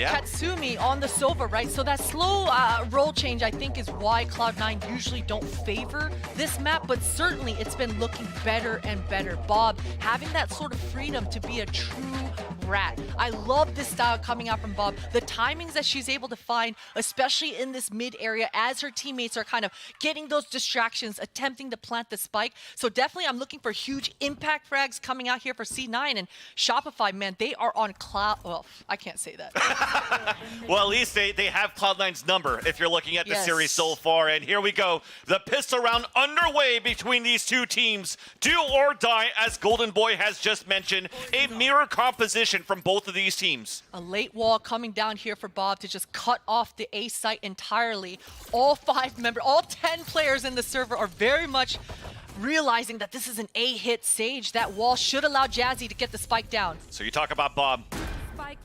Katsumi on the Sova, right? So that slow roll change, I think, is why Cloud9 usually don't favor this map, but certainly it's been looking better and better. Bob having that sort of freedom to be a true rat. I love this style coming out from Bob. The timings that she's able to find, especially in this mid area, as her teammates are kind of getting those distractions, attempting to plant the spike. So definitely I'm looking for huge impact frags coming out here for C9 and Shopify, man, they are on cloud. Well, I can't say that. Well, at least they have Cloud9's number if you're looking at the series so far. And here we go. The pistol round underway between these two teams. Do or die, as Golden Boy has just mentioned. A mirror composition from both of these teams. A late wall coming down here for Bob to just cut off the A site entirely. All 10 players in the server are very much realizing that this is an A hit Sage. That wall should allow Jazzy to get the spike down. So you talk about Bob.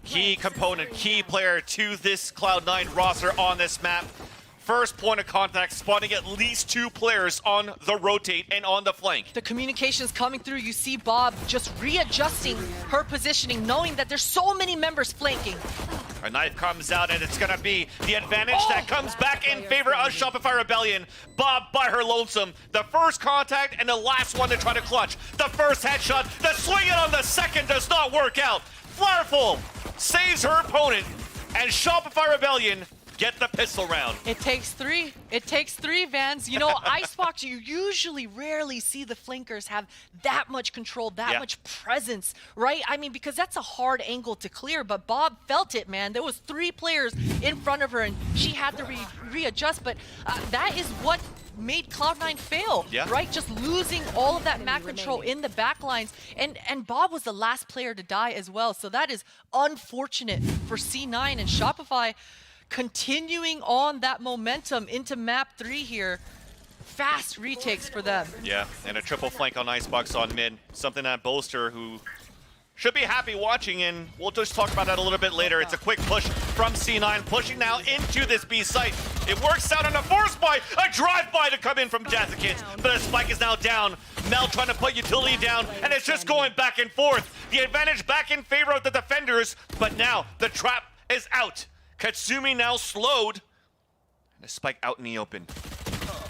Key component, key player to this Cloud9 roster on this map. First point of contact, spawning at least 2 players on the rotate and on the flank. The communications coming through. You see Bob just readjusting her positioning, knowing that there's so many members flanking. A knife comes out, and it's going to be the advantage that comes back in favor of Shopify Rebellion. Bob by her lonesome. The first contact and the last one to try to clutch. The first headshot, the swing it on the second does not work out. Flowerful saves her opponent, and Shopify Rebellion get the pistol round. It takes 3. It takes 3, Vans. You know, IceBox, you usually rarely see the flankers have that much control, that much presence, right? I mean, because that's a hard angle to clear, but Bob felt it, man. There was 3 players in front of her, and she had to readjust, but that is what made Cloud9 fail, right? Just losing all of that map control in the backlines, and Bob was the last player to die as well, so that is unfortunate for C9 and Shopify. Continuing on that momentum into map 3 here. Fast retakes for them. Yeah, and a triple flank on IceBox on mid. Something that Bolster, who should be happy watching, and we'll just talk about that a little bit later. It's a quick push from C9, pushing now into this B site. It works out on a force by, a drive-by to come in from Jazzikins, but a spike is now down. Mel trying to put utility down, and it's just going back and forth. The advantage back in favor of the defenders, but now the trap is out. Katsumi now slowed, and a spike out in the open.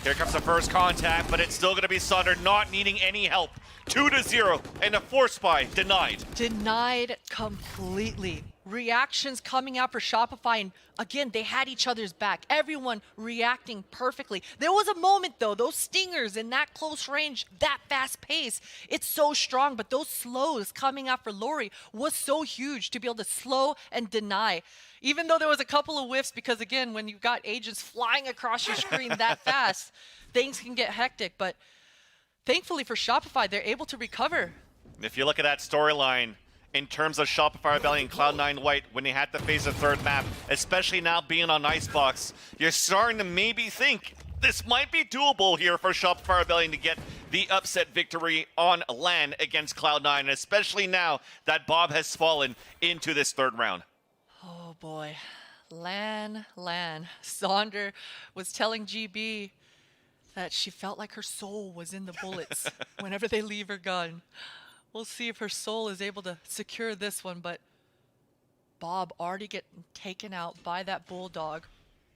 Here comes the first contact, but it's still going to be Sunder not needing any help. 2-0, and a force spy denied. Denied completely. Reactions coming out for Shopify, and again, they had each other's back. Everyone reacting perfectly. There was a moment though, those stingers in that close range, that fast pace, it's so strong, but those slows coming out for Lori was so huge to be able to slow and deny. Even though there was a couple of whiffs, because again, when you've got agents flying across your screen that fast, things can get hectic, but thankfully for Shopify, they're able to recover. If you look at that storyline, in terms of Shopify Rebellion, Cloud9 White, when they had to face a third map, especially now being on IceBox, you're starting to maybe think this might be doable here for Shopify Rebellion to get the upset victory on LAN against Cloud9, especially now that Bob has fallen into this third round. Oh boy, LAN. Sonder was telling GB that she felt like her soul was in the bullets whenever they leave her gun. We'll see if her soul is able to secure this one, but Bob already getting taken out by that Bulldog.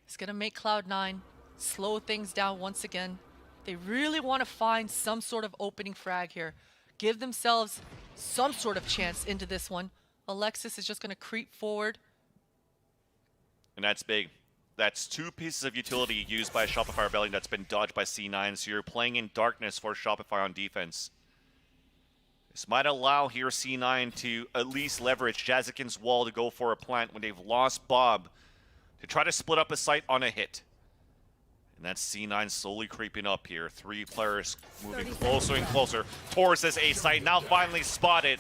It's going to make Cloud9 slow things down once again. They really want to find some sort of opening frag here. Give themselves some sort of chance into this one. Alexis is just going to creep forward. And that's big. That's 2 pieces of utility used by Shopify Rebellion that's been dodged by C9, so you're playing in darkness for Shopify on defense. This might allow here C9 to at least leverage Jazzikins' wall to go for a plant when they've lost Bob to try to split up a site on a hit. And that's C9 slowly creeping up here. 3 players moving closer and closer towards this A site. Now finally spotted.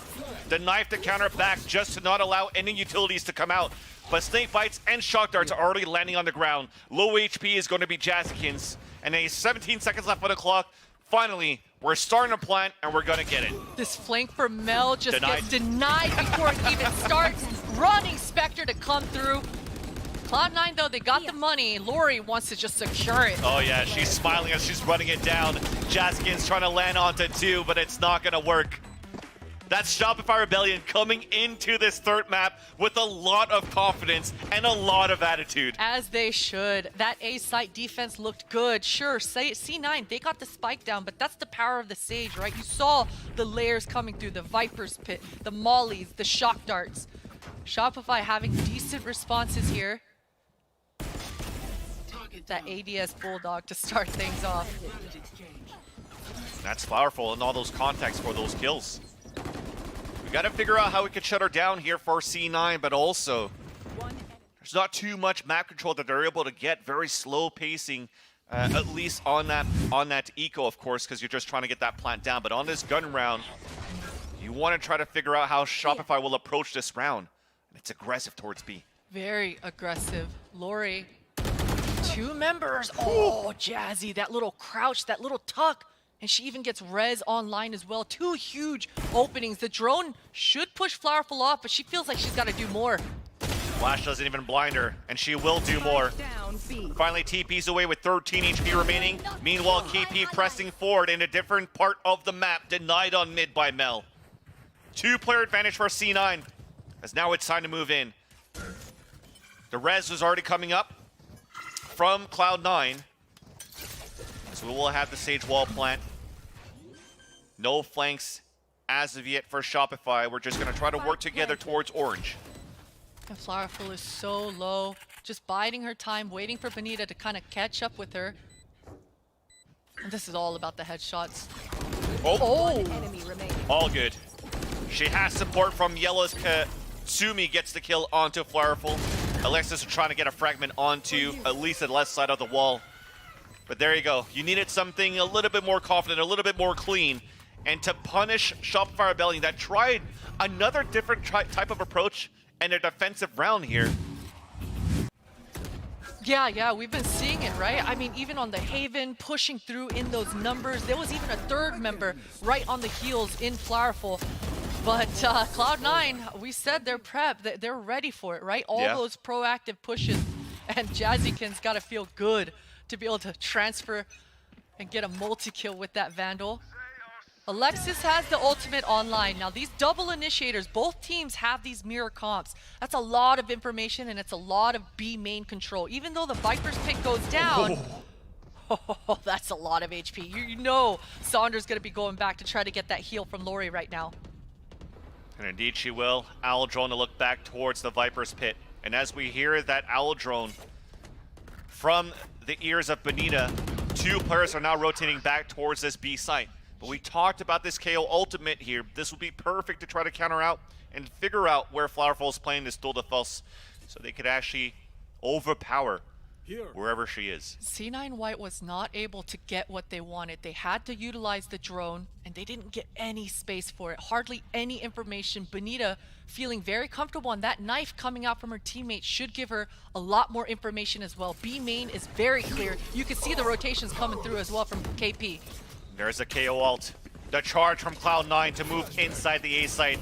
The knife to counter back just to not allow any utilities to come out. But snake bites and shock darts are already landing on the ground. Low HP is going to be Jazzikins. And 17 seconds left on the clock. Finally, we're starting to plant, and we're going to get it. This flank for Mel just gets denied before it even starts. Running Spectre to come through. Cloud9, though, they got the money. Lori wants to just secure it. Oh, yeah, she's smiling as she's running it down. Jazzikins trying to land onto 2, but it's not going to work. That's Shopify Rebellion coming into this third map with a lot of confidence and a lot of attitude. As they should. That A site defense looked good. Sure, C9, they got the spike down, but that's the power of the Sage, right? You saw the layers coming through, the Viper's Pit, the Mollies, the Shock Darts. Shopify having decent responses here. That ADS Bulldog to start things off. That's powerful in all those contexts for those kills. We got to figure out how we can shut her down here for C9, but also there's not too much map control that they're able to get. Very slow pacing, at least on that eco, of course, because you're just trying to get that plant down. But on this gun round, you want to try to figure out how Shopify will approach this round. And it's aggressive towards B. Very aggressive. Lori, 2 members. Oh, Jazzy, that little crouch, that little tuck. And she even gets res online as well. 2 huge openings. The drone should push Flowerful off, but she feels like she's got to do more. Flash doesn't even blind her, and she will do more. Finally, TP's away with 13 HP remaining. Meanwhile, KP pressing forward in a different part of the map, denied on mid by Mel. 2-player advantage for C9, as now it's time to move in. The res was already coming up from Cloud9. So we will have the Sage Wall plant. No flanks as of yet for Shopify. We're just going to try to work together towards orange. And Flowerful is so low, just biding her time, waiting for Benita to kind of catch up with her. And this is all about the headshots. Oh! All good. She has support from Yellow's Katsumi gets the kill onto Flowerful. Alexis is trying to get a fragment onto at least the left side of the wall. But there you go. You needed something a little bit more confident, a little bit more clean. And to punish Shopify Rebellion that tried another different type of approach and a defensive round here. Yeah, we've been seeing it, right? I mean, even on the Haven, pushing through in those numbers. There was even a 3rd member right on the heels in Flowerful. But Cloud9, we said they're prepped. They're ready for it, right? All those proactive pushes. And Jazzykin's got to feel good to be able to transfer and get a multi-kill with that Vandal. Alexis has the ultimate online. Now these double initiators, both teams have these mirror comps. That's a lot of information and it's a lot of B main control. Even though the Viper's pick goes down, that's a lot of HP. You know Saunders gonna be going back to try to get that heal from Lori right now. And indeed she will. Owl Drone to look back towards the Viper's pit. And as we hear that Owl Drone from the ears of Benita, 2 players are now rotating back towards this B site. But we talked about this KO ultimate here. This will be perfect to try to counter out and figure out where Flowerful is playing this duel de force so they could actually overpower wherever she is. C9 White was not able to get what they wanted. They had to utilize the drone and they didn't get any space for it. Hardly any information. Benita feeling very comfortable, and that knife coming out from her teammate should give her a lot more information as well. B main is very clear. You can see the rotations coming through as well from KP. There's a KO ult. The charge from Cloud9 to move inside the A site.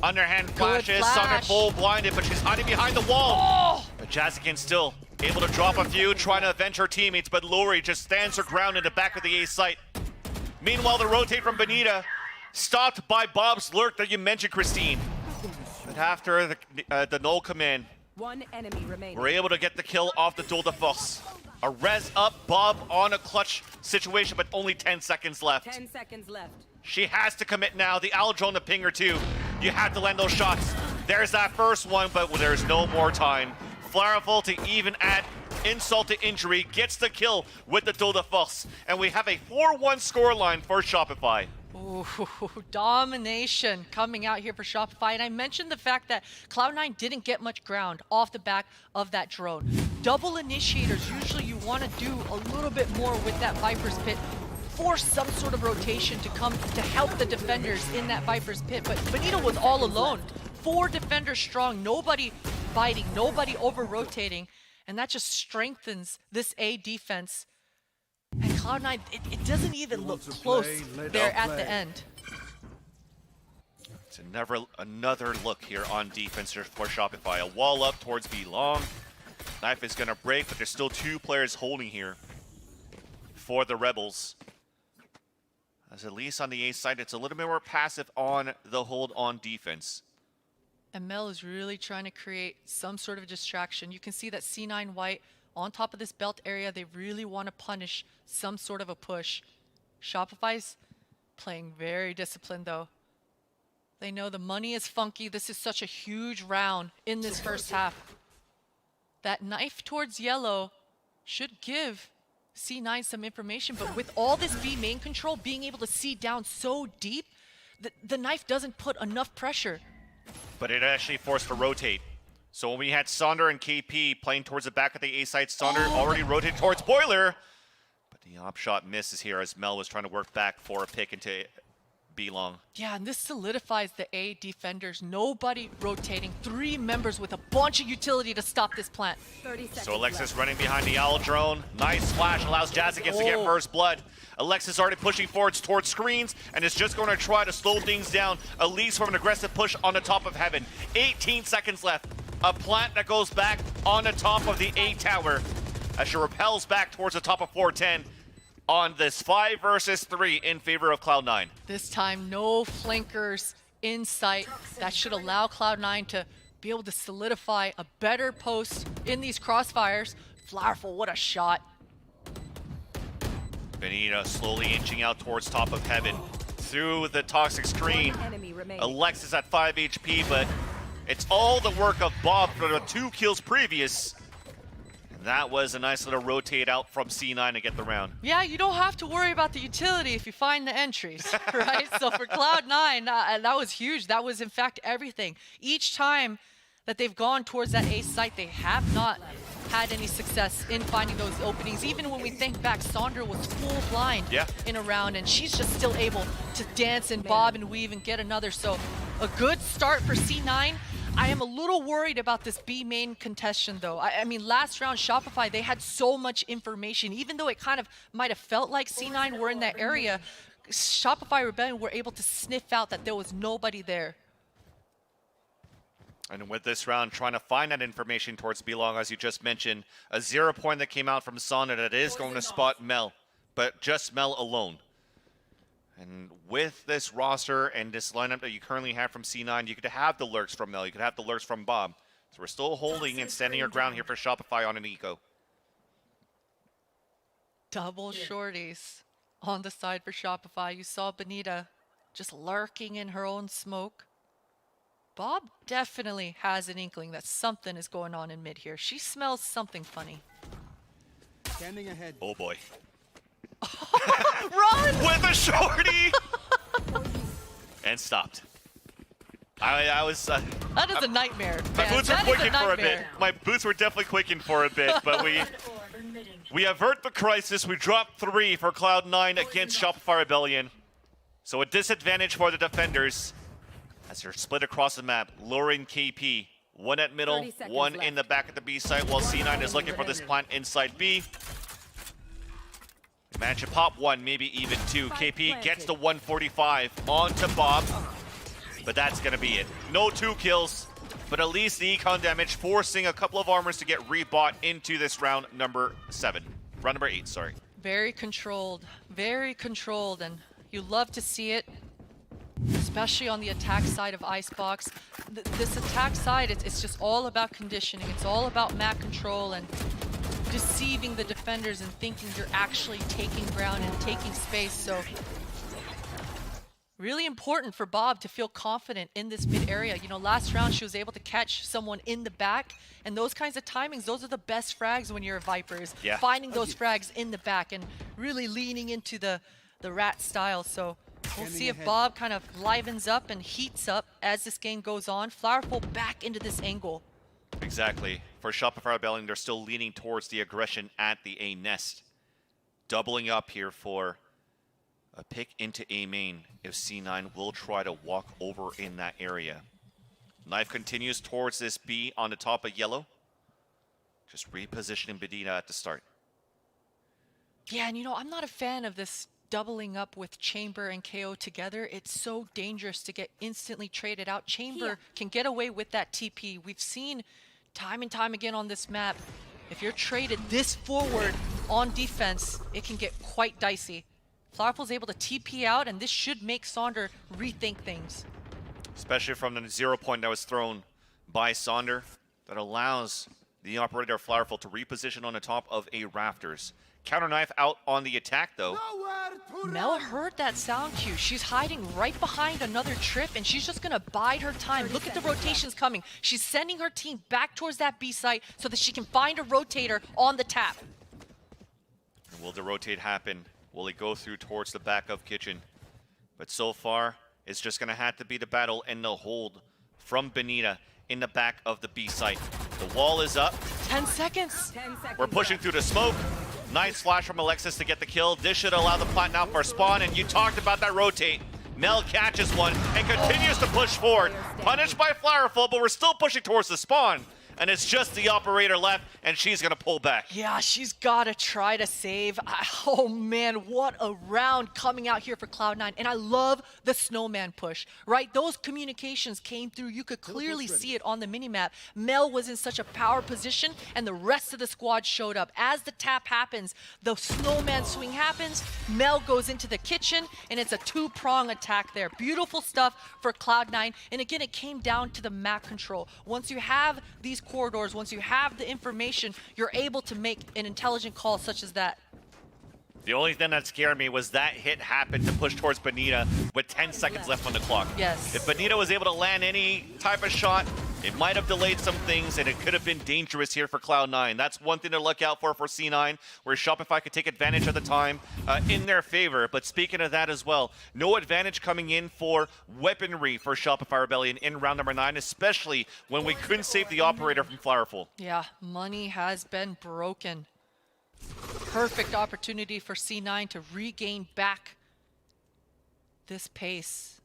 Underhand flashes, Sunder full blinded, but she's hiding behind the wall. But Jazzykin still able to drop a few, trying to avenge her teammates, but Lori just stands her ground in the back of the A site. Meanwhile, the rotate from Benita, stopped by Bob's lurk that you mentioned, Christine. But after the null command, 1 enemy remaining. we're able to get the kill off the duel de force. A res up, Bob on a clutch situation, but only 10 seconds left. 10 seconds left. She has to commit now. The Owl Drone to ping her too. You have to land those shots. There's that first one, but there's no more time. Flowerful to even add insult to injury, gets the kill with the duel de force. And we have a 4-1 scoreline for Shopify. Ooh, domination coming out here for Shopify. And I mentioned the fact that Cloud9 didn't get much ground off the back of that drone. Double initiators, usually you want to do a little bit more with that Viper's Pit. Force some sort of rotation to come to help the defenders in that Viper's Pit. But Benita was all alone. 4 defenders strong, nobody fighting, nobody over-rotating. And that just strengthens this A defense. And Cloud9, it doesn't even look close there at the end. It's another look here on defense for Shopify. A wall up towards B long. Knife is going to break, but there's still 2 players holding here for the Rebels. As at least on the A side, it's a little bit more passive on the hold on defense. And Mel is really trying to create some sort of distraction. You can see that C9 White on top of this belt area, they really want to punish some sort of a push. Shopify's playing very disciplined though. They know the money is funky. This is such a huge round in this first half. That knife towards yellow should give C9 some information, but with all this B main control, being able to see down so deep, the knife doesn't put enough pressure. But it actually forced to rotate. So when we had Sonder and KP playing towards the back of the A side, Sonder already rotated towards Boiler. But the op shot misses here as Mel was trying to work back for a pick into B long. Yeah, and this solidifies the A defenders. Nobody rotating. 3 members with a bunch of utility to stop this plant. 30 seconds So Alexis left. running behind the Owl drone. Nice flash allows Jazzikins to get first blood. Alexis already pushing forwards towards screens and is just going to try to slow things down, at least from an aggressive push on the top of Heaven. 18 seconds left. A plant that goes back on the top of the A tower as she repels back towards the top of 410 on this 5 versus 3 in favor of Cloud9. This time, no flankers in sight. That should allow Cloud9 to be able to solidify a better post in these crossfires. Flowerful, what a shot. Benita slowly inching out towards top of Heaven through the toxic screen. One enemy remaining. Alexis at 5 HP, but it's all the work of Bob for the 2 kills previous. And that was a nice little rotate out from C9 to get the round. Yeah, you don't have to worry about the utility if you find the entries, right? So for Cloud9, that was huge. That was, in fact, everything. Each time that they've gone towards that A site, they have not had any success in finding those openings. Even when we think back, Sonder was full blind in a round, and she's just still able to dance and bob and weave and get another. So a good start for C9. I am a little worried about this B main contestation though. I mean, last round Shopify, they had so much information. Even though it kind of might have felt like C9 were in that area, Shopify Rebellion were able to sniff out that there was nobody there. And with this round, trying to find that information towards B-Long, as you just mentioned, a 0 point that came out from Sonder that is going to spot Mel, but just Mel alone. And with this roster and this lineup that you currently have from C9, you could have the lurks from Mel, you could have the lurks from Bob. So we're still holding and standing our ground here for Shopify on an eco. Double shorties on the side for Shopify. You saw Benita just lurking in her own smoke. Bob definitely has an inkling that something is going on in mid here. She smells something funny. Standing ahead. Oh boy. Run! With a shorty! And stopped. I was... That is a nightmare. my man. boots were That is quaking for a bit. nightmare. My boots were definitely quaking for a bit, but we avert the crisis. We drop 3 for Cloud9 against Shopify Rebellion. So a disadvantage for the defenders as they're split across the map. Luring KP, 1 at middle, 30 seconds 1 left. in the back of the B site, while C9 is looking for this plant inside B. Managed to pop 1, maybe even 2. KP gets the 145 onto Bob, but that's gonna be it. No 2 kills, but at least the econ damage forcing a couple of armors to get rebought into this round number 7. Round number 8, sorry. Very controlled, and you love to see it, especially on the attack side of IceBox. This attack side, it's just all about conditioning. It's all about map control and deceiving the defenders and thinking you're actually taking ground and taking space. So really important for Bob to feel confident in this mid area. You know, last round she was able to catch someone in the back, and those kinds of timings, those are the best frags when you're a Vipers. Yeah. Finding those frags in the back and really leaning into the rat style. So we'll see if Bob kind of livens up and heats up as this game goes on. Flowerful back into this angle. Exactly. For Shopify Rebellion, they're still leaning towards the aggression at the A nest. Doubling up here for a pick into A main if C9 will try to walk over in that area. Knife continues towards this B on the top of yellow. Just repositioning Bedina at the start. Yeah, and you know, I'm not a fan of this doubling up with Chamber and KO together. It's so dangerous to get instantly traded out. Chamber can get away with that TP. We've seen time and time again on this map, if you're traded this forward on defense, it can get quite dicey. Flowerful's able to TP out, and this should make Sonder rethink things. Especially from the 0 point that was thrown by Sonder. That allows the operator Flowerful to reposition on the top of a rafters. Counter knife out on the attack though. Mel heard that sound cue. She's hiding right behind another trip, and she's just gonna bide her time. Look at the rotations coming. She's sending her team back towards that B site so that she can find a rotator on the tap. Will the rotate happen? Will it go through towards the back of kitchen? But so far, it's just gonna have to be the battle and the hold from Benita in the back of the B site. The wall is up. 10 seconds. 10 seconds We're pushing left. through the smoke. Nice flash from Alexis to get the kill. This should allow the plant now for a spawn, and you talked about that rotate. Mel catches one and continues to push forward. Punished by Flowerful, but we're still pushing towards the spawn. And it's just the operator left, and she's gonna pull back. Yeah, she's gotta try to save. Oh man, what a round coming out here for Cloud9. And I love the snowman push, right? Those communications came through. You could clearly see it on the minimap. Mel was in such a power position, and the rest of the squad showed up. As the tap happens, the snowman swing happens, Mel goes into the kitchen, and it's a two-prong attack there. Beautiful stuff for Cloud9. And again, it came down to the map control. Once you have these corridors, once you have the information, you're able to make an intelligent call such as that. The only thing that scared me was that hit happened to push towards Benita with 10 seconds left on the clock. Yes. If Benita was able to land any type of shot, it might have delayed some things, and it could have been dangerous here for Cloud9. That's one thing to look out for C9, where Shopify could take advantage of the time in their favor. But speaking of that as well, no advantage coming in for weaponry for Shopify Rebellion in round number 9, especially when we couldn't save the operator from Flowerful. Yeah, money has been broken. Perfect opportunity for C9 to regain back this pace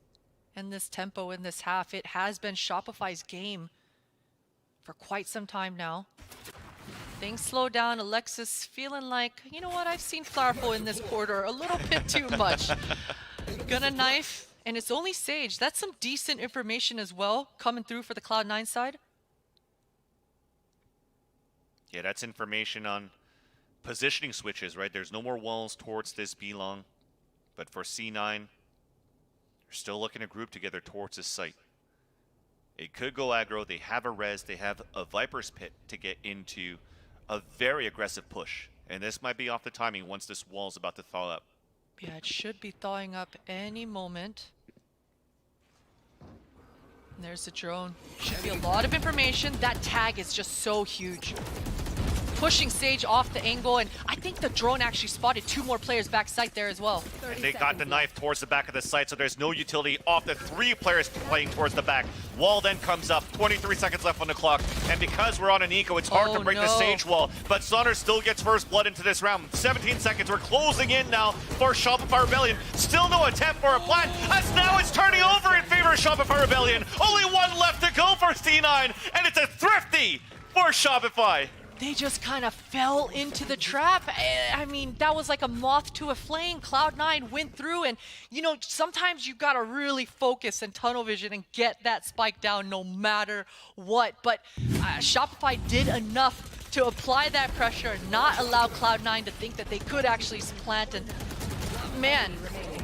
and this tempo in this half. It has been Shopify's game for quite some time now. Things slow down. Alexis feeling like, you know what, I've seen Flowerful in this quarter a little bit too much. Gonna knife, and it's only Sage. That's some decent information as well coming through for the Cloud9 side. Yeah, that's information on positioning switches, right? There's no more walls towards this B-long. But for C9, they're still looking to group together towards this site. It could go aggro. They have a res. They have a Viper's Pit to get into a very aggressive push. And this might be off the timing once this wall's about to thaw up. Yeah, it should be thawing up any moment. And there's the drone. Should be a lot of information. That tag is just so huge. Pushing Sage off the angle, and I think the drone actually spotted 2 more players backside there as well. And they got the knife towards the back of the site, so there's no utility off the 3 players playing towards the back. Wall then comes up, 23 seconds left on the clock, and because we're on an eco, it's hard to break the Sage wall, but Sonder still gets first blood into this round. 17 seconds, we're closing in now for Shopify Rebellion. Still no attempt for a plant, as now it's turning over in favor of Shopify Rebellion. Only 1 left to go for C9, and it's a thrifty for Shopify. They just kind of fell into the trap. I mean, that was like a moth to a flame. Cloud9 went through, and you know, sometimes you gotta really focus and tunnel vision and get that spike down no matter what. But Shopify did enough to apply that pressure, not allow Cloud9 to think that they could actually plant. And man,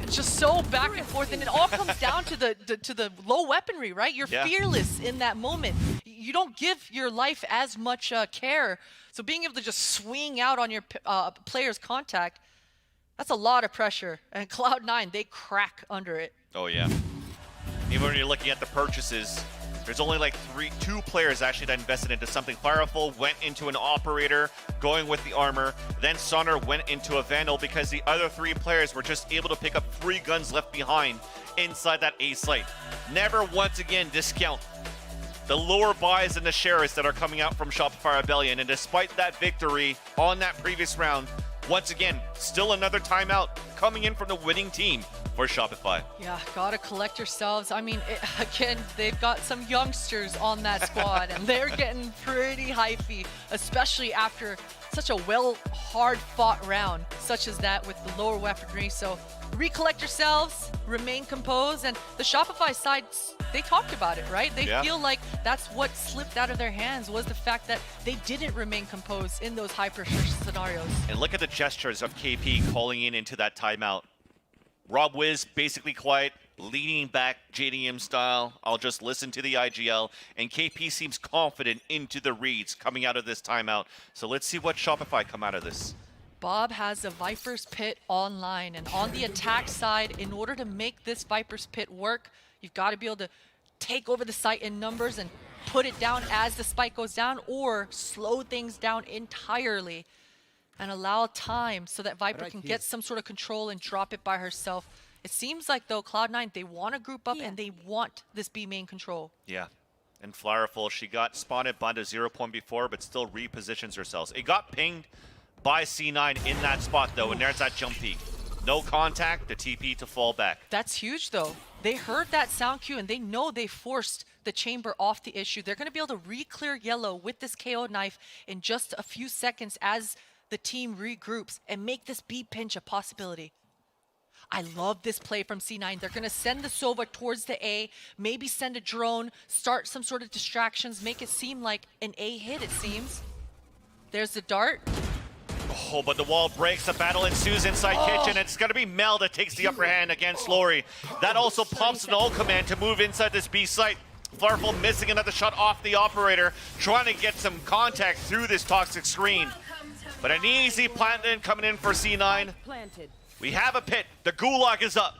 it's just so back and forth, and it all comes down to the low weaponry, right? You're fearless in that moment. You don't give your life as much care. So being able to just swing out on your player's contact, that's a lot of pressure. And Cloud9, they crack under it. Oh yeah. Even when you're looking at the purchases, there's only like 2 players actually that invested into something. Fireful went into an operator, going with the armor. Then Sonder went into a Vandal because the other 3 players were just able to pick up 3 guns left behind inside that A site. Never once again discount the lower buys and the shares that are coming out from Shopify Rebellion. And despite that victory on that previous round, once again, still another timeout coming in from the winning team for Shopify. Yeah, gotta collect yourselves. I mean, again, they've got some youngsters on that squad, and they're getting pretty hypey, especially after such a hard-fought round, such as that with the lower weaponry. So recollect yourselves, remain composed, and the Shopify side, they talked about it, right? They feel like that's what slipped out of their hands, was the fact that they didn't remain composed in those high-pressure scenarios. And look at the gestures of KP calling in into that timeout. Rob Wiz basically quiet, leaning back JDM style. I'll just listen to the IGL, and KP seems confident into the reads coming out of this timeout. So let's see what Shopify come out of this. Bob has a Viper's Pit online, and on the attack side, in order to make this Viper's Pit work, you've got to be able to take over the site in numbers and put it down as the spike goes down, or slow things down entirely and allow time so that Viper can get some sort of control and drop it by herself. It seems like, though, Cloud9, they want to group up and they want this B main control. Yeah. And Flowerful, she got spotted by the 0 point before, but still repositions herself. It got pinged by C9 in that spot, though, and there's that jump peak. No contact, the TP to fall back. That's huge, though. They heard that sound cue, and they know they forced the chamber off the issue. They're going to be able to re-clear yellow with this KO knife in just a few seconds as the team regroups and make this B pinch a possibility. I love this play from C9. They're going to send the Sova towards the A, maybe send a drone, start some sort of distractions, make it seem like an A hit, it seems. There's the dart. Oh, but the wall breaks. The battle ensues inside Kitchen. It's going to be Mel that takes the upper hand against Lori. That also pumps an ult command to move inside this B site. Flarful missing another shot off the operator, trying to get some contact through this toxic screen. But an easy plant in coming in for C9. We have a pit. The gulag is up.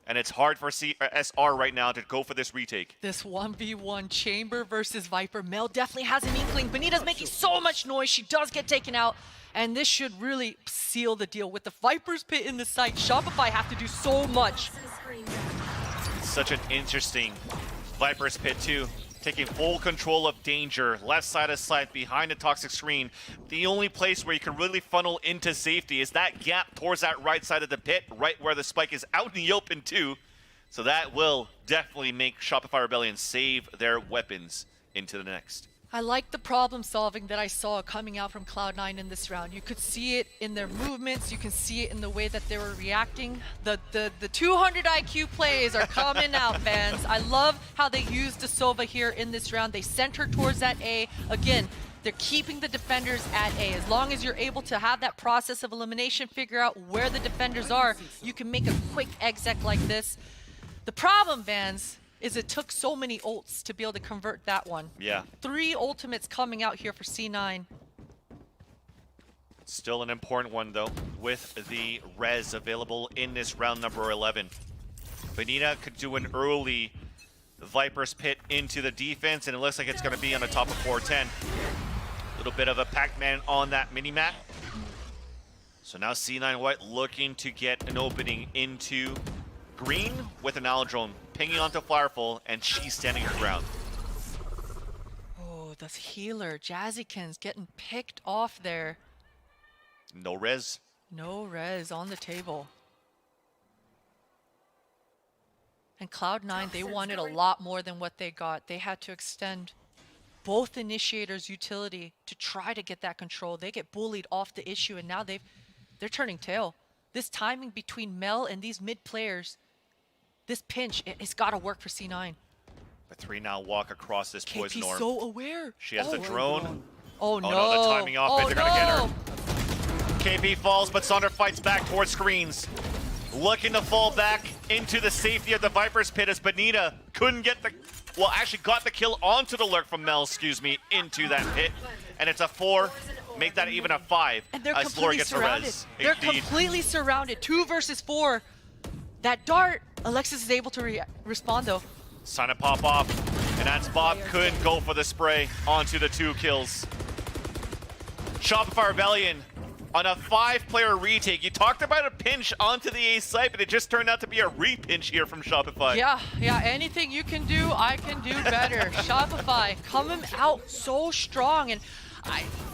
And it's hard for SR right now to go for this retake. This 1v1 Chamber versus Viper. Mel definitely has an inkling. Benita's making so much noise. She does get taken out. And this should really seal the deal. With the Viper's Pit in the site, Shopify have to do so much. Such an interesting Viper's Pit too. Taking full control of danger, left side of sight, behind the toxic screen. The only place where you can really funnel into safety is that gap towards that right side of the pit, right where the spike is out in the open too. So that will definitely make Shopify Rebellion save their weapons into the next. I like the problem solving that I saw coming out from Cloud9 in this round. You could see it in their movements. You can see it in the way that they were reacting. The 200 IQ plays are coming out, fans. I love how they used the Sova here in this round. They sent her towards that A. Again, they're keeping the defenders at A. As long as you're able to have that process of elimination, figure out where the defenders are, you can make a quick exec like this. The problem, fans, is it took so many ults to be able to convert that one. Yeah. 3 ultimates coming out here for C9. Still an important one though, with the res available in this round number 11. Benita could do an early Viper's Pit into the defense, and it looks like it's going to be on the top of 410. A little bit of a Pac-Man on that mini-map. So now C9 White looking to get an opening into green with an Aldrone pinging onto Flowerful, and she's standing her ground. Oh, the healer, Jazzykins, getting picked off there. No res. No res on the table. And Cloud9, they wanted a lot more than what they got. They had to extend both initiators' utility to try to get that control. They get bullied off the issue, and now they're turning tail. This timing between Mel and these mid players, this pinch, it's got to work for C9. But 3 now walk across this poison KP's orb. so aware. She has the drone. Oh no. Oh no, the timing off it. They're going to get her. no. KP falls, but Sonder fights back towards screens. Looking to fall back into the safety of the Viper's Pit as Benita couldn't get the... Well, actually got the kill onto the lurk from Mel, into that pit. And it's a 4. Make that even a 5 And they're as Laura completely gets the surrounded. res. They're Indeed. completely surrounded. 2 versus 4. That dart, Alexis is able to respond though. Trying to pop off, and that's Bob couldn't go for the spray onto the 2 kills. Shopify Rebellion on a 5-player retake. You talked about a pinch onto the A site, but it just turned out to be a re-pinch here from Shopify. Yeah, anything you can do, I can do better. Shopify coming out so strong, and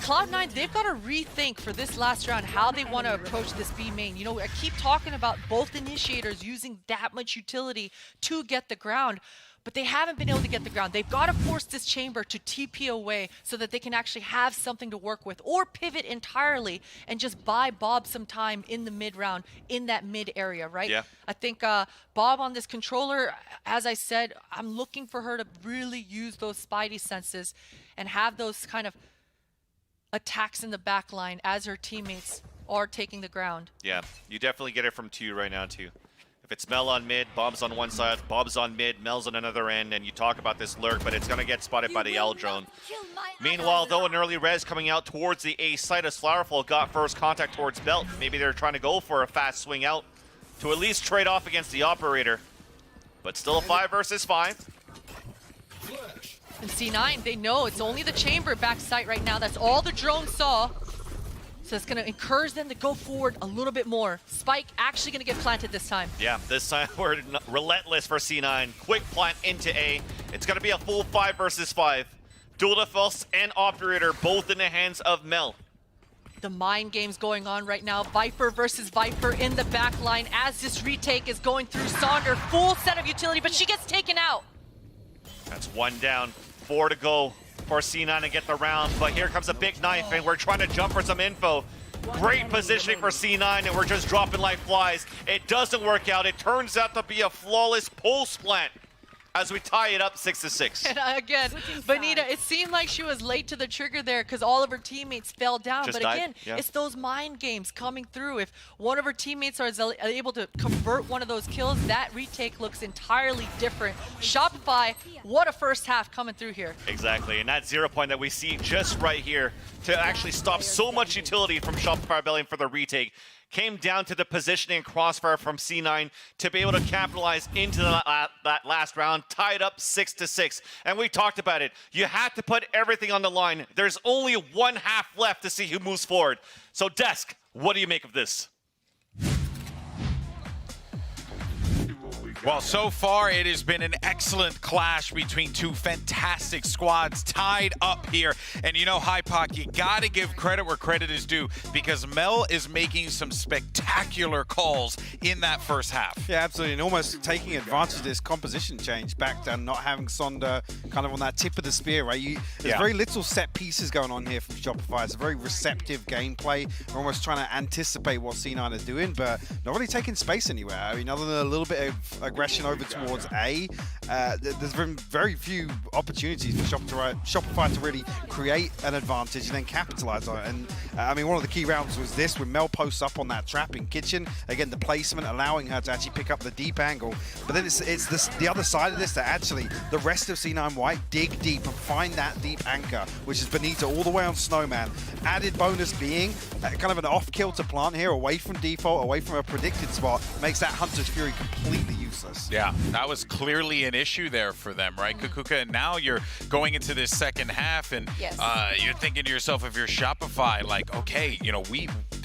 Cloud9, they've got to rethink for this last round how they want to approach this B main. You know, I keep talking about both initiators using that much utility to get the ground, but they haven't been able to get the ground. They've got to force this chamber to TP away so that they can actually have something to work with, or pivot entirely and just buy Bob some time in the mid round, in that mid area, right? Yeah. I think Bob on this controller, as I said, I'm looking for her to really use those spidey senses and have those kind of attacks in the back line as her teammates are taking the ground. Yeah, you definitely get it from 2 right now too. If it's Mel on mid, Bob's on one side, Bob's on mid, Mel's on another end, and you talk about this lurk, but it's going to get spotted by the L drone. Meanwhile, though, an early res coming out towards the A site as Flowerful got first contact towards Belt. Maybe they're trying to go for a fast swing out to at least trade off against the operator. But still a 5 versus 5. And C9, they know it's only the chamber back site right now. That's all the drone saw. So it's going to encourage them to go forward a little bit more. Spike actually going to get planted this time. Yeah, this time we're relentless for C9. Quick plant into A. It's going to be a full 5 versus 5. Dual defense and operator both in the hands of Mel. The mind game's going on right now. Viper versus Viper in the back line as this retake is going through Sonder. Full set of utility, but she gets taken out. That's 1 down, 4 to go for C9 to get the round. But here comes a big knife, and we're trying to jump for some info. Great positioning for C9, and we're just dropping like flies. It doesn't work out. It turns out to be a flawless pulse plant as we tie it up 6-6. And again, Benita, it seemed like she was late to the trigger there because all of her teammates fell down. Just but died, again, yeah. it's those mind games coming through. If one of her teammates is able to convert one of those kills, that retake looks entirely different. Shopify, what a first half coming through here. Exactly, and that 0 point that we see just right here to actually stop so much utility from Shopify Rebellion for the retake came down to the positioning and crossfire from C9 to be able to capitalize into that last round, tied up 6-6. And we talked about it. You have to put everything on the line. There's only 1 half left to see who moves forward. So, Desk, what do you make of this? Well, so far it has been an excellent clash between two fantastic squads tied up here. And you know, IceBox, you got to give credit where credit is due because Mel is making some spectacular calls in that first half. Yeah, absolutely, and almost taking advantage of this composition change back down, not having Sonder kind of on that tip of the spear, right? There's very little set pieces going on here from Shopify. It's a very receptive gameplay. We're almost trying to anticipate what C9 are doing, but not really taking space anywhere. I mean, other than a little bit of aggression over towards A, there's been very few opportunities for Shopify to really create an advantage and then capitalize on it. And I mean, one of the key rounds was this, when Mel posts up on that trap in kitchen. Again, the placement allowing her to actually pick up the deep angle. But then it's the other side of this that actually the rest of C9 White dig deep and find that deep anchor, which is Benita all the way on Snowman. Added bonus being kind of an off-kilter plant here, away from default, away from a predicted spot, makes that Hunter's Fury completely useless. Yeah, that was clearly an issue there for them, right, Kukuka? And now you're going into this second half, and you're thinking to yourself, if you're Shopify, like, okay, you know,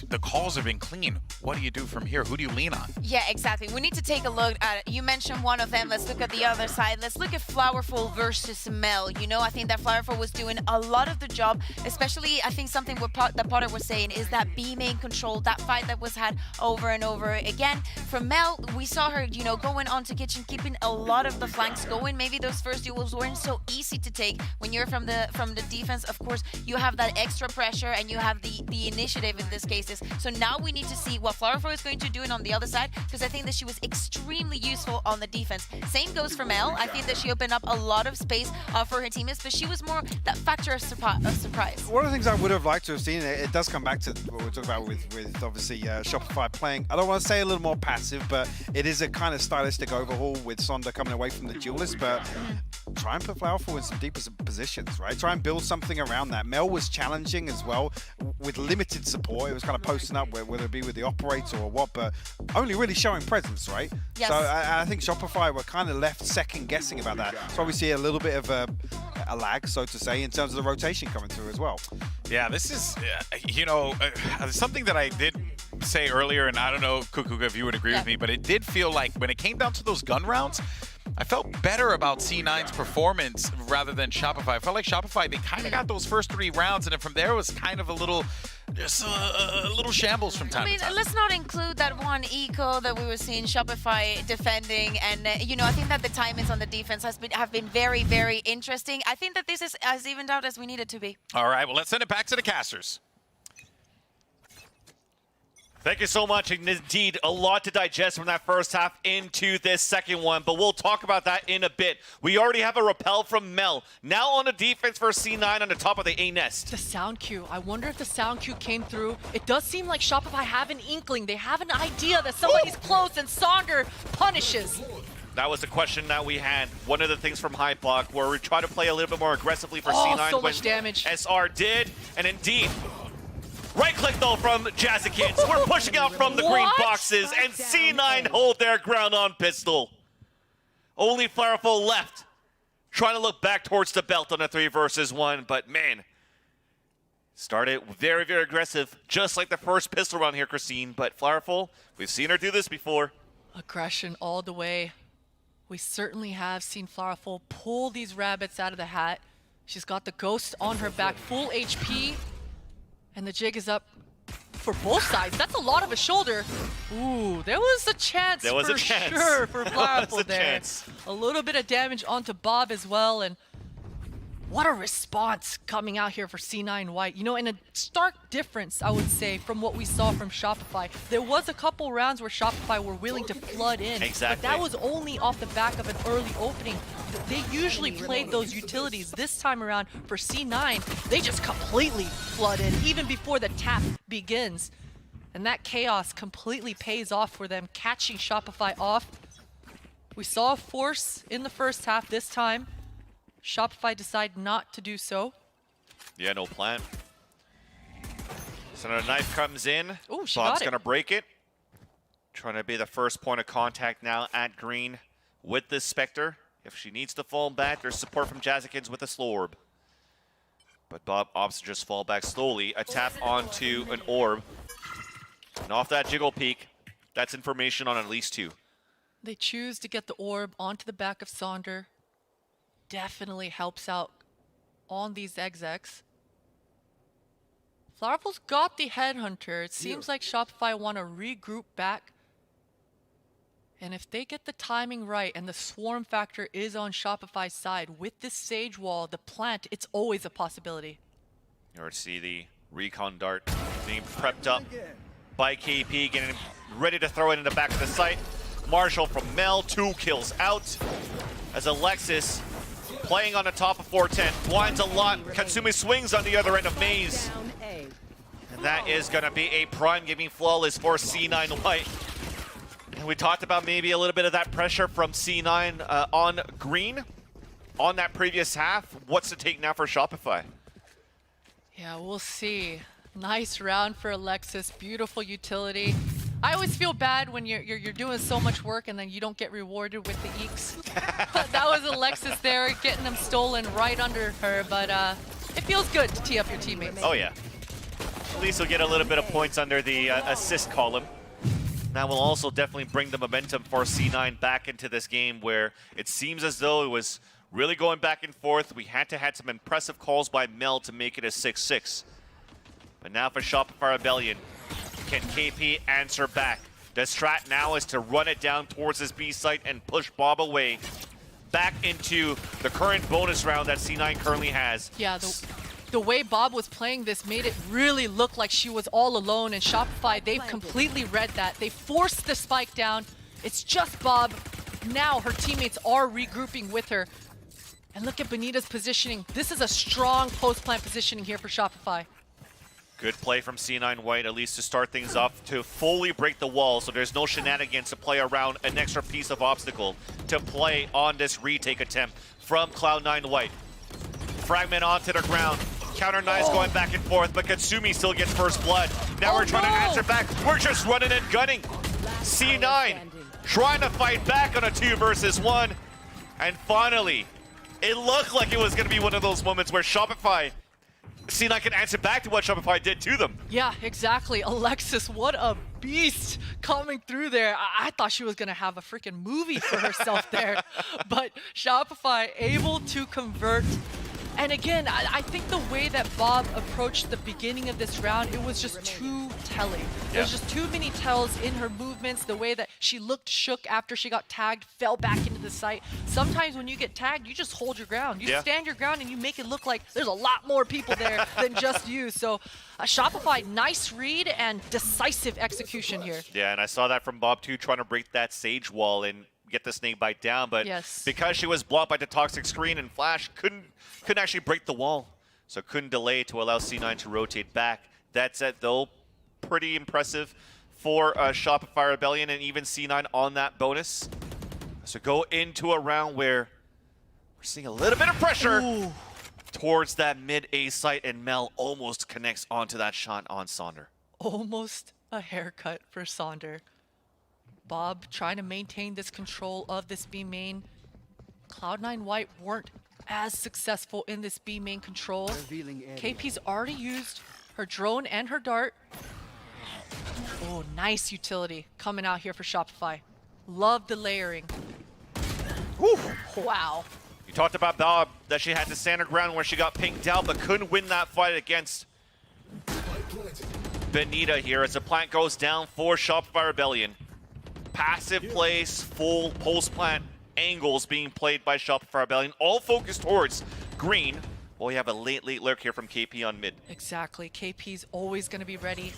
the calls have been clean. What do you do from here? Who do you lean on? Yeah, exactly. We need to take a look at it. You mentioned one of them. Let's look at the other side. Let's look at Flowerful versus Mel. You know, I think that Flowerful was doing a lot of the job, especially I think something that Potter was saying is that B main control, that fight that was had over and over again. From Mel, we saw her, you know, going onto kitchen, keeping a lot of the flanks going. Maybe those first duels weren't so easy to take. When you're from the defense, of course, you have that extra pressure and you have the initiative in this cases. So now we need to see what Flowerful is going to do on the other side, because I think that she was extremely useful on the defense. Same goes for Mel. I think that she opened up a lot of space for her teammates, but she was more that factor of surprise. One of the things I would have liked to have seen, it does come back to what we're talking about with obviously Shopify playing, I don't want to say a little more passive, but it is a kind of stylistic overhaul with Sonder coming away from the duelist, but try and put Flowerful in some deeper positions, right? Try and build something around that. Mel was challenging as well with limited support. It was kind of posting up, whether it be with the operator or what, but only really showing presence, right? Yes. So I think Shopify were kind of left second guessing about that. So obviously a little bit of a lag, so to say, in terms of the rotation coming through as well. Yeah, this is, you know, something that I did say earlier, and I don't know, Kukuka, if you would agree with me, but it did feel like when it came down to those gun rounds, I felt better about C9's performance rather than Shopify. I felt like Shopify, they kind of got those first 3 rounds, and then from there it was kind of a little shambles from time to time. Let's not include that one eco that we were seeing Shopify defending, and you know, I think that the timings on the defense have been very, very interesting. I think that this is as evened out as we need it to be. All right, well, let's send it back to the casters. Thank you so much. And indeed, a lot to digest from that first half into this second one, but we'll talk about that in a bit. We already have a repel from Mel. Now on the defense for C9 on the top of the A nest. The sound cue. I wonder if the sound cue came through. It does seem like Shopify have an inkling. They have an idea that somebody's close, and Sonder punishes. That was the question that we had. One of the things from Hypeblock where we try to play a little bit more aggressively for C9. So much damage. SR did, and indeed, right click though from Jazzikins. We're pushing out from the green boxes, and C9 hold their ground on pistol. Only Flowerful left, trying to look back towards the belt on a 3 versus 1, but man, started very, very aggressive, just like the first pistol round here, Christine. But Flowerful, we've seen her do this before. Aggression all the way. We certainly have seen Flowerful pull these rabbits out of the hat. She's got the ghost on her back, full HP, and the jig is up for both sides. That's a lot of a shoulder. Ooh, there was a chance There was for a chance. sure for Flowerful There was a there. chance. A little bit of damage onto Bob as well, and what a response coming out here for C9 White. You know, and a stark difference, I would say, from what we saw from Shopify. There was a couple rounds where Shopify were willing to flood in. Exactly. But that was only off the back of an early opening. They usually played those utilities. This time around for C9, they just completely flood in, even before the tap begins. And that chaos completely pays off for them, catching Shopify off. We saw a force in the first half this time. Shopify decide not to do so. Yeah, no plan. So another knife comes in. Ooh, she Bob's got it. gonna break it. Trying to be the first point of contact now at green with this Spectre. If she needs to fall back, there's support from Jazzikins with a slow orb. But Bob opts to just fall back slowly. A tap onto an orb. And off that jiggle peak, that's information on at least 2. They choose to get the orb onto the back of Sonder. Definitely helps out on these execs. Flowerful's got the headhunter. It seems like Shopify want to regroup back. And if they get the timing right and the swarm factor is on Shopify's side with this Sage Wall, the plant, it's always a possibility. You already see the recon dart being prepped up by KP, getting ready to throw it in the back of the site. Marshall from Mel, 2 kills out. As Alexis playing on the top of 410, blinds a lot. Katsumi swings on the other end of Maze. And that is going to be a prime giving flawless for C9 White. And we talked about maybe a little bit of that pressure from C9 on green on that previous half. What's the take now for Shopify? Yeah, we'll see. Nice round for Alexis. Beautiful utility. I always feel bad when you're doing so much work and then you don't get rewarded with the eeks. But that was Alexis there, getting them stolen right under her. But it feels good to tee up your teammates. Oh yeah. At least you'll get a little bit of points under the assist column. That will also definitely bring the momentum for C9 back into this game where it seems as though it was really going back and forth. We had to have some impressive calls by Mel to make it a 6-6. But now for Shopify Rebellion, can KP answer back? The strat now is to run it down towards this B site and push Bob away back into the current bonus round that C9 currently has. Yeah, the way Bob was playing this made it really look like she was all alone, and Shopify, they've completely read that. They forced the spike down. It's just Bob. Now her teammates are regrouping with her. And look at Benita's positioning. This is a strong post-plant positioning here for Shopify. Good play from C9 White, at least to start things off, to fully break the wall, so there's no shenanigans to play around an extra piece of obstacle to play on this retake attempt from Cloud9 White. Fragment onto the ground. Counter knives going back and forth, but Katsumi still gets first blood. Now we're trying to answer back. We're just running and gunning. C9 trying to fight back on a 2 versus 1. And finally, it looked like it was going to be one of those moments where Shopify, C9 can answer back to what Shopify did to them. Yeah, exactly. Alexis, what a beast coming through there. I thought she was going to have a freaking movie for herself there. But Shopify able to convert And again, I think the way that Bob approached the beginning of this round, it was just too telling. There's just too many tells in her movements, the way that she looked shook after she got tagged, fell back into the site. Sometimes when you get tagged, you just hold your ground. You stand your ground and you make it look like there's a lot more people there than just you. So Shopify, nice read and decisive execution here. Yeah, and I saw that from Bob too, trying to break that Sage wall and get the snake bite down, but because she was blocked by the toxic screen and Flash couldn't actually break the wall, so couldn't delay to allow C9 to rotate back. That said, though, pretty impressive for Shopify Rebellion and even C9 on that bonus. So go into a round where we're seeing a little bit of pressure towards that mid-A site, and Mel almost connects onto that shot on Sonder. Almost a haircut for Sonder. Bob trying to maintain this control of this B main. Cloud9 White weren't as successful in this B main control. KP's already used her drone and her dart. Oh, nice utility coming out here for Shopify. Love the layering. Whew. Wow. You talked about Bob, that she had to stand her ground where she got pinged out, but couldn't win that fight against Benita here as the plant goes down for Shopify Rebellion. Passive plays, full post plant angles being played by Shopify Rebellion, all focused towards green. Well, we have a late lurk here from KP on mid. Exactly. KP's always going to be ready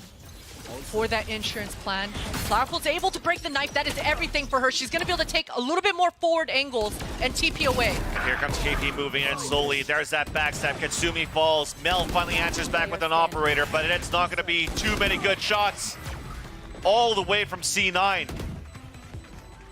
for that insurance plan. Flowerful's able to break the knife. That is everything for her. She's going to be able to take a little bit more forward angles and TP away. And here comes KP moving in slowly. There's that backstab. Katsumi falls. Mel finally answers back with an operator, but it's not going to be too many good shots. All the way from C9.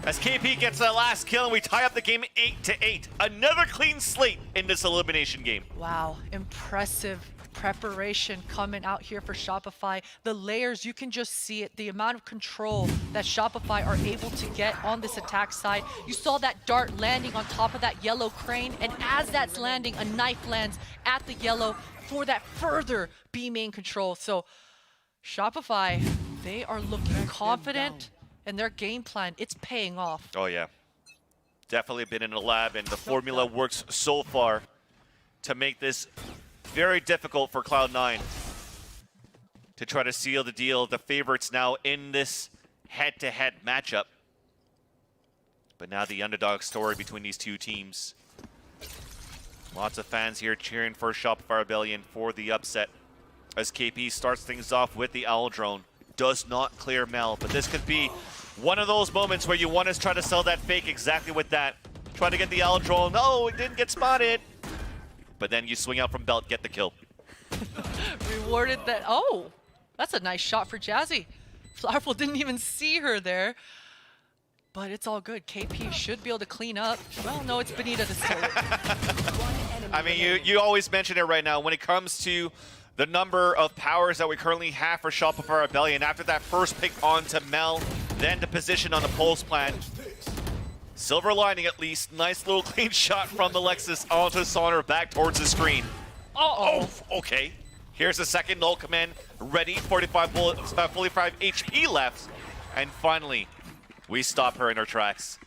As KP gets that last kill and we tie up the game 8-8. Another clean slate in this elimination game. Wow, impressive preparation coming out here for Shopify. The layers, you can just see it. The amount of control that Shopify are able to get on this attack side. You saw that dart landing on top of that yellow crane, and as that's landing, a knife lands at the yellow for that further B main control. So Shopify, they are looking confident. And their game plan, it's paying off. Oh, yeah. Definitely been in the lab, and the formula works so far to make this very difficult for Cloud9 to try to seal the deal. The favorites now in this head-to-head matchup. But now the underdog story between these two teams. Lots of fans here cheering for Shopify Rebellion for the upset as KP starts things off with the Owl Drone. Does not clear Mel, but this could be one of those moments where you want to try to sell that fake exactly with that. Try to get the Owl Drone. No, it didn't get spotted. But then you swing out from belt, get the kill. Rewarded that. Oh, that's a nice shot for Jazzy. Flowerful didn't even see her there. But it's all good. KP should be able to clean up. Well, no, it's Benita this time. I mean, you always mention it right now. When it comes to the number of powers that we currently have for Shopify Rebellion, after that first pick onto Mel, then the position on the pulse plan. Silver lining at least. Nice little clean shot from the Lexus onto Sonder back towards the screen. Oh, okay. Here's the second null command ready. 45 HP left. And finally, we stop her in her tracks.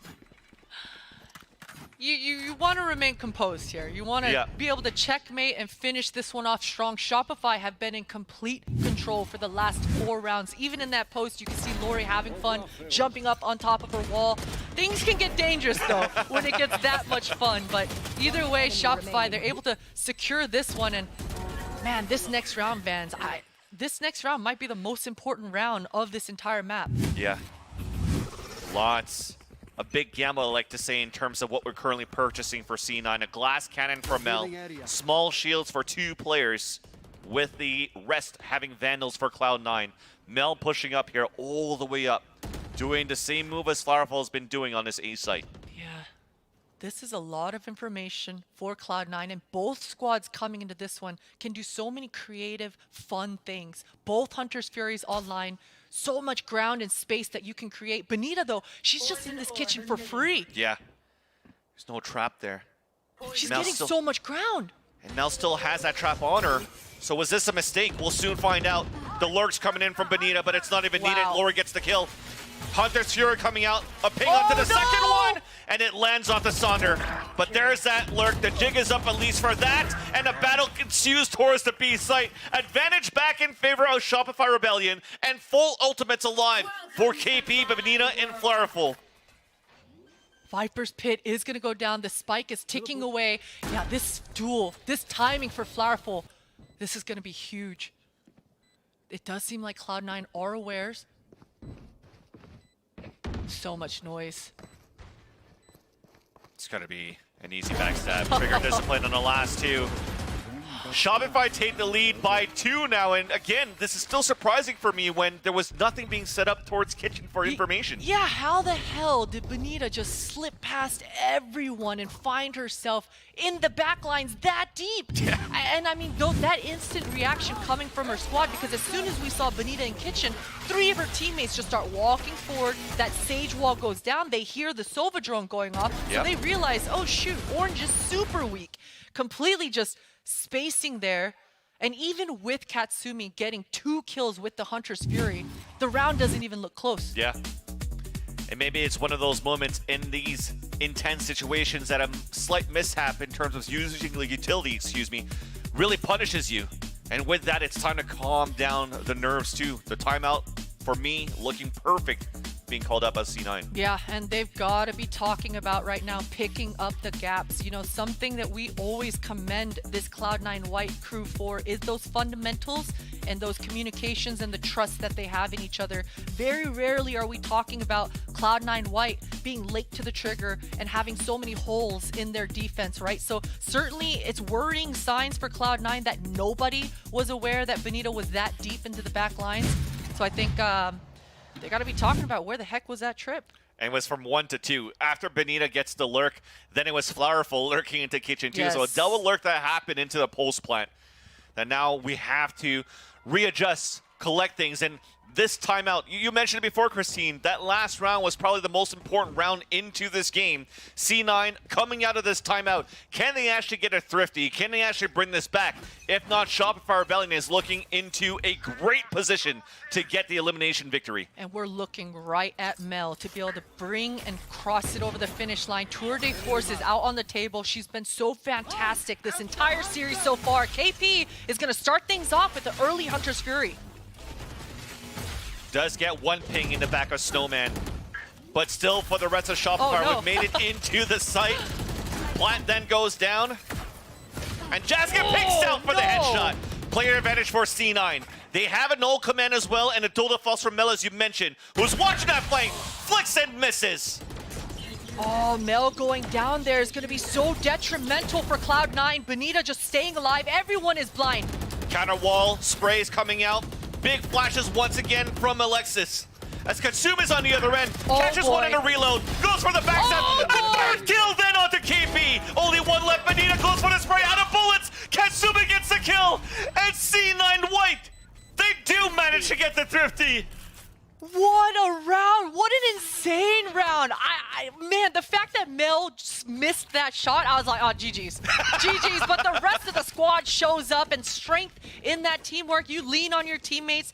You want to remain composed here. You want to be able to checkmate and finish this one off strong. Shopify have been in complete control for the last 4 rounds. Even in that post, you can see Lori having fun, jumping up on top of her wall. Things can get dangerous, though, when it gets that much fun. But either way, Shopify, they're able to secure this one. And, man, this next round, Vans, this next round might be the most important round of this entire map. Yeah. Lots. A big gamble, I like to say, in terms of what we're currently purchasing for C9. A glass cannon for Mel, small shields for 2 players, with the rest having Vandals for Cloud9. Mel pushing up here all the way up, doing the same move as Flowerful has been doing on this A site. Yeah, this is a lot of information for Cloud9, and both squads coming into this one can do so many creative, fun things. Both Hunters Furies online. So much ground and space that you can create. Benita, though, she's just in this kitchen for free. Yeah. There's no trap there. She's getting so much ground. And Mel still has that trap on her. So was this a mistake? We'll soon find out. The lurk's coming in from Benita, but it's not even needed. Lori gets the kill. Hunter's Fury coming out, a ping onto the second one, and it lands off the Sonder. But there's that lurk. The jig is up at least for that, and a battle ensues towards the B site. Advantage back in favor of Shopify Rebellion, and full ultimates alive for KP, Benita, and Flowerful. Viper's Pit is going to go down. The spike is ticking away. Yeah, this duel, this timing for Flowerful, this is going to be huge. It does seem like Cloud9 are aware. So much noise. It's going to be an easy backstab. Trigger discipline on the last two. Shopify take the lead by 2 now, and again, this is still surprising for me when there was nothing being set up towards Kitchen for information. Yeah, how the hell did Benita just slip past everyone and find herself in the backlines that deep? Yeah. And I mean, that instant reaction coming from her squad, because as soon as we saw Benita in Kitchen, 3 of her teammates just start walking forward, that Sage wall goes down, they hear the Sova drone going off, so they realize, oh shoot, Orange is super weak. Completely just spacing there, and even with Katsumi getting 2 kills with the Hunter's Fury, the round doesn't even look close. Yeah. And maybe it's one of those moments in these intense situations that a slight mishap in terms of using the utility, really punishes you. And with that, it's time to calm down the nerves too. The timeout, for me, looking perfect, being called up as C9. Yeah, and they've got to be talking about right now picking up the gaps. You know, something that we always commend this Cloud9 White crew for is those fundamentals and those communications and the trust that they have in each other. Very rarely are we talking about Cloud9 White being late to the trigger and having so many holes in their defense, right? So certainly it's worrying signs for Cloud9 that nobody was aware that Benita was that deep into the back lines. So I think they got to be talking about where the heck was that trip. And it was from 1 to 2. After Benita gets the lurk, then it was Flowerful lurking into Kitchen too. Yes. So a double lurk that happened into the post plant. And now we have to readjust, collect things, and this timeout, you mentioned it before, Christine, that last round was probably the most important round into this game. C9 coming out of this timeout, can they actually get a thrifty? Can they actually bring this back? If not, Shopify Rebellion is looking into a great position to get the elimination victory. And we're looking right at Mel to be able to bring and cross it over the finish line. Tour de Force is out on the table. She's been so fantastic this entire series so far. KP is going to start things off with the early Hunter's Fury. Does get 1 ping in the back of Snowman, but still for the rest of Shopify, we've made it into the site. Plant then goes down, and Jazz get picks out for the headshot. Player advantage for C9. They have an ult command as well, and a dual defense from Mel, as you mentioned, who's watching that flank, flicks and misses. Oh, Mel going down there is going to be so detrimental for Cloud9. Benita just staying alive. Everyone is blind. Counter wall, sprays coming out. Big flashes once again from Alexis. As Katsuma's on the other end, catches one in a reload, goes for the backstab, and third kill then onto KP. Only 1 left, Benita goes for the spray, out of bullets. Katsuma gets the kill, and C9 White, they do manage to get the thrifty. What a round! What an insane round! Man, the fact that Mel just missed that shot, I was like, oh, GG's. GG's, but the rest of the squad shows up, and strength in that teamwork. You lean on your teammates,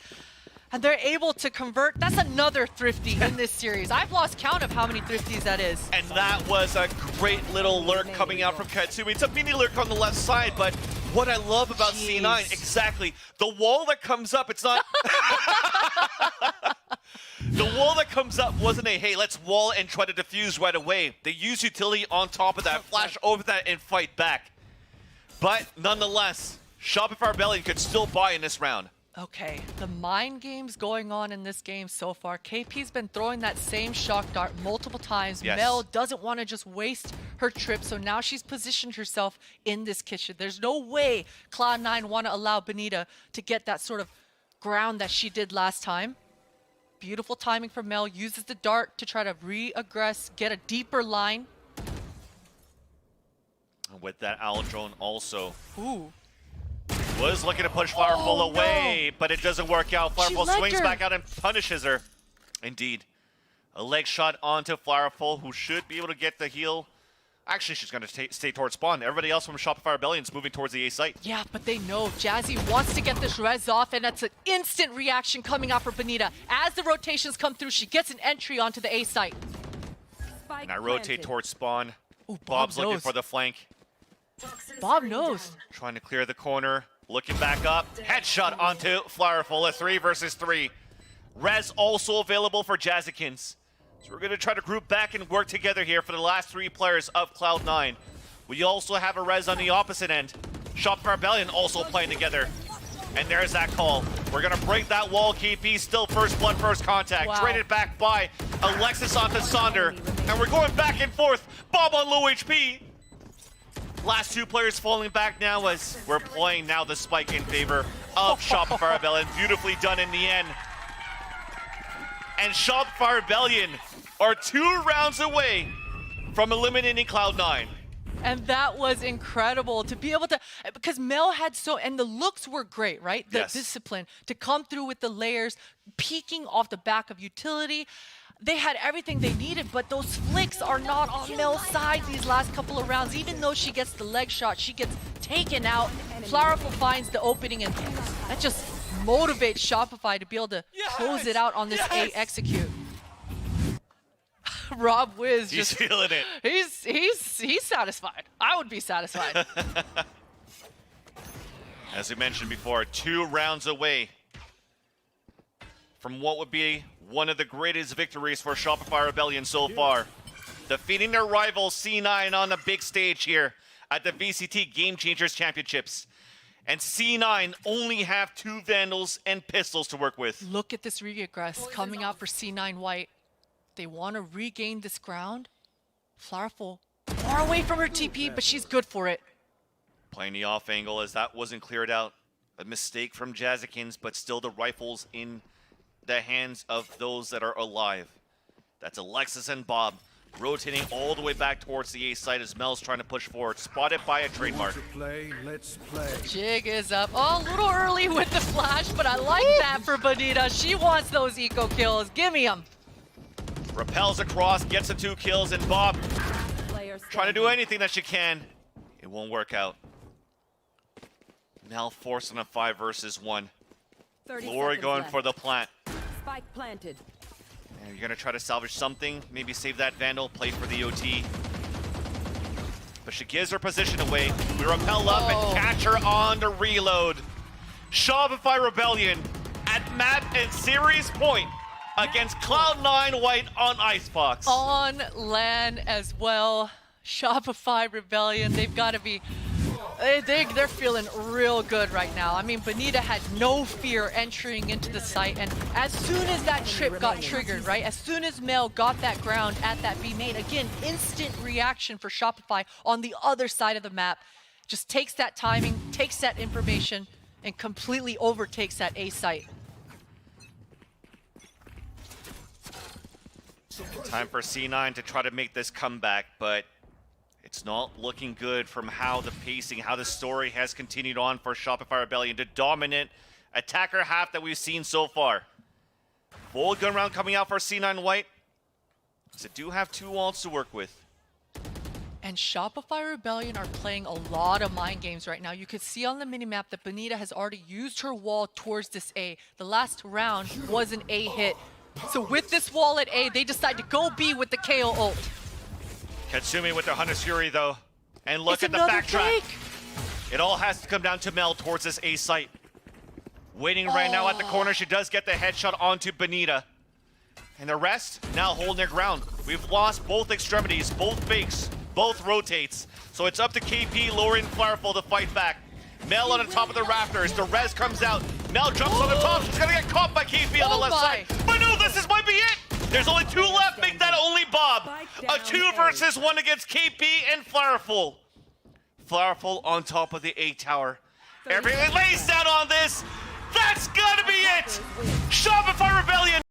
and they're able to convert. That's another thrifty in this series. I've lost count of how many thrifties that is. And that was a great little lurk coming out from Katsumi. It's a mini lurk on the left side, but what I love about C9, exactly, the wall that comes up, it's not... The wall that comes up wasn't a, hey, let's wall and try to defuse right away. They use utility on top of that, flash over that, and fight back. But nonetheless, Shopify Rebellion could still buy in this round. Okay, the mind games going on in this game so far. KP's been throwing that same shock dart multiple times. Yes. Mel doesn't want to just waste her trip, so now she's positioned herself in this kitchen. There's no way Cloud9 want to allow Benita to get that sort of ground that she did last time. Beautiful timing from Mel, uses the dart to try to re-aggress, get a deeper line. With that owl drone also. Ooh. Was looking to push Flowerful away, but it doesn't work out. Flowerful swings back out and punishes her. Indeed. A leg shot onto Flowerful, who should be able to get the heal Actually, she's going to stay towards spawn. Everybody else from Shopify Rebellion is moving towards the A site. Yeah, but they know Jazzy wants to get this res off, and that's an instant reaction coming out for Bonita. As the rotations come through, she gets an entry onto the A site. Spike And I rotate planted. towards spawn. Ooh, Bob's looking knows. for the flank. Bob knows. Trying to clear the corner. Looking back up. Headshot onto Flowerful. A 3 versus 3. Res also available for Jazzykins. So we're going to try to group back and work together here for the last 3 players of Cloud9. We also have a res on the opposite end. Shopify Rebellion also playing together. And there's that call. We're going to break that wall. KP still first blood, first contact. Wow. Traded back by Alexis onto Sonder. And we're going back and forth. Bob on low HP. Last 2 players falling back now as we're playing now the spike in favor of Shopify Rebellion. Beautifully done in the end. And Shopify Rebellion are 2 rounds away from eliminating Cloud9. And that was incredible to be able to, because Mel had and the looks were great, right? The Yes. discipline to come through with the layers, peeking off the back of utility. They had everything they needed, but those flicks are not on Mel's side these last couple of rounds. Even though she gets the leg shot, she gets taken out. Flowerful finds the opening, and that just motivates Shopify to be able to close it out on this A execute. Rob Wiz He's just feeling it. he's satisfied. I would be satisfied. As we mentioned before, 2 rounds away from what would be one of the greatest victories for Shopify Rebellion so far. Defeating their rival C9 on the big stage here at the VCT Game Changers Championships. And C9 only have 2 Vandals and pistols to work with. Look at this regress coming out for C9 White. They want to regain this ground. Flowerful far away from her TP, but she's good for it. Playing the off angle as that wasn't cleared out. A mistake from Jazzykins, but still the rifles in the hands of those that are alive. That's Alexis and Bob rotating all the way back towards the A site as Mel's trying to push forward. Spotted by a trademark. Let's play. Jig is up. Oh, a little early with the flash, but I like that for Bonita. She wants those eco kills. Give me them. Repels across, gets the 2 kills, and Bob Player trying to standing. do anything that she can. It won't work out. Mel forced on a 5 versus 1. 30 Lori seconds going left. for the plant. Spike planted. And you're gonna try to salvage something, maybe save that Vandal, play for the OT. But she gives her position away. We repel up and catch her on the reload. Shopify Rebellion at map and series point against Cloud9 White on IceBox. On LAN as well. Shopify Rebellion, they've got to be... They're feeling real good right now. I mean, Bonita had no fear entering into the site, and as soon as that trip got triggered, right? As soon as Mel got that ground at that B main, again, instant reaction for Shopify on the other side of the map. Just takes that timing, takes that information, and completely overtakes that A site. Time for C9 to try to make this comeback, but it's not looking good from how the pacing, how the story has continued on for Shopify Rebellion, the dominant attacker half that we've seen so far. Full gun round coming out for C9 White. So do have 2 ults to work with. And Shopify Rebellion are playing a lot of mind games right now. You can see on the minimap that Bonita has already used her wall towards this A. The last round was an A hit. So with this wall at A, they decide to go B with the KO ult. Katsumi with the Hunter's Fury though. And look It's at the another backtrack. fake. It all has to come down to Mel towards this A site. Waiting right now at the corner. She does get the headshot onto Bonita. And the rest now holding their ground. We've lost both extremities, both fakes, both rotates. So it's up to KP, Lori, and Flowerful to fight back. Mel on the top of the rafters. The res comes out. Mel jumps on the top. She's gonna get caught by KP on the left side. But no, this might be it. There's only 2 left. Make that only Bob. A 2 versus 1 against KP and Flowerful. Flowerful on top of the A tower. Everything lays down on this. That's gotta be it. Shopify Rebellion